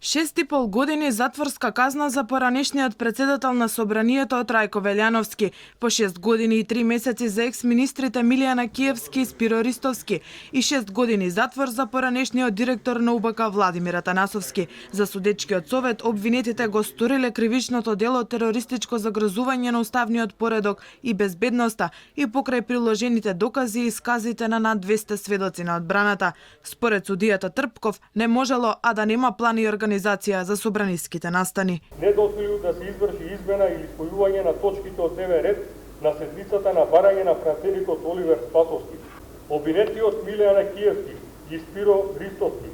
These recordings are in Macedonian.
6,5 години затворска казна за поранешниот председател на Собранието Трајко Велјановски, по 6 години и 3 месеци за екс-министрите Милијана Киевски и Спиро Ристовски и 6 години затвор за поранешниот директор на УБК Владимир Атанасовски. За судечкиот совет обвинетите го сториле кривичното дело терористичко загрозување на уставниот поредок и безбедноста и покрај приложените докази и исказите на над 200 сведоци на одбраната. Според судијата Трпков не можело, а да нема план и организација за собраниските настани. Не дозволил да се изврши измена или спојување на точките од дневен ред на седмицата на барање на пратеникот Оливер Спасовски. Обвинетиот Милијана Киевски и Спиро Ристовски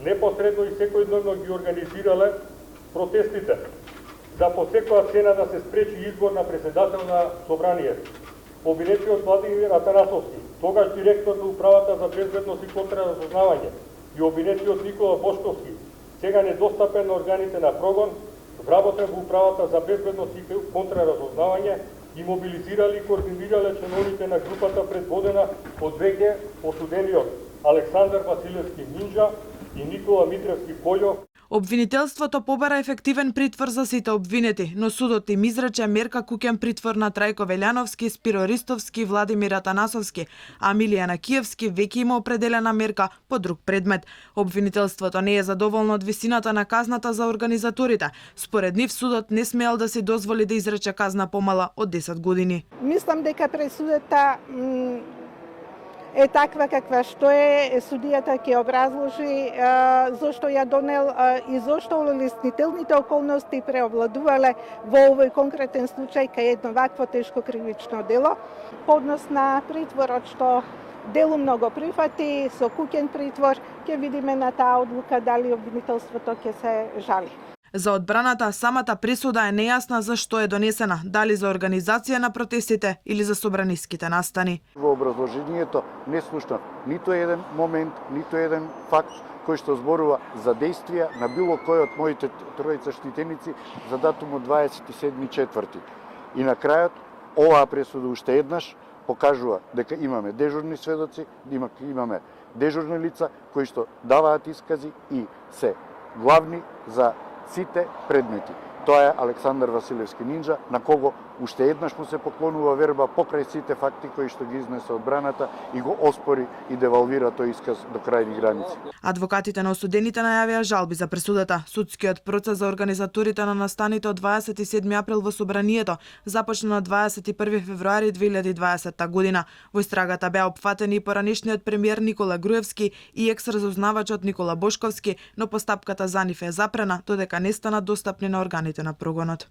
непосредно и секојдневно ги организирале протестите за по секоја цена да се спречи избор на председател на Собранието. Обвинетиот Владимир Атанасовски, тогаш директор на Управата за безбедност и контраразузнавање, и обвинетиот Никола Бошковски, сега недостапен на органите на прогон, вработен во Управата за безбедност и контраразузнавање, и мобилизирали и координирале членовите на групата предводена од веќе осудениот Александар Василевски Нинджа и Никола Митревски Пољо. Обвинителството побара ефективен притвор за сите обвинети, но судот им изрече мерка куќен притвор на Трајко Велјановски, Спиро Ристовски и Владимир Атанасовски, а Милијана Киевски веќе има определена мерка по друг предмет. Обвинителството не е задоволно од висината на казната за организаторите. Според нив судот не смеел да си дозволи да изрече казна помала од 10 години. Мислам дека пресудата е таква каква што е, судијата ќе образложи зошто ја донел и зошто улеснителните околности преовладувале во овој конкретен случај кај едно вакво тешко кривично дело. По однос на притворот што делумно го прифати со куќен притвор, ќе видиме на таа одлука дали обвинителството ќе се жали. За одбраната, самата пресуда е нејасна за што е донесена, дали за организација на протестите или за собраниските настани. Во образложението не слушнав ниту еден момент, ниту еден факт кој што зборува за действија на било кој од моите тројца штитеници за датумот 27.4. И на крајот, оваа пресуда уште еднаш покажува дека имаме дежурни сведоци, имаме дежурни лица кои што даваат искази и се главни за сите предмети. Тоа е Александар Василевски Нинджа, на кого уште еднаш му се поклонува верба покрај сите факти кои што ги изнесе одбраната и го оспори и девалвира тој исказ до крајни граници. Адвокатите на осудените најавија жалби за пресудата. Судскиот процес за организаторите на настаните од 27 април во Собранието започна на 21 февруари 2020 година. Во истрагата беа опфатени и поранешниот премиер Никола Груевски и екс-разузнавачот Никола Бошковски, но постапката за нив е запрена додека не станат достапни на органите на прогонот.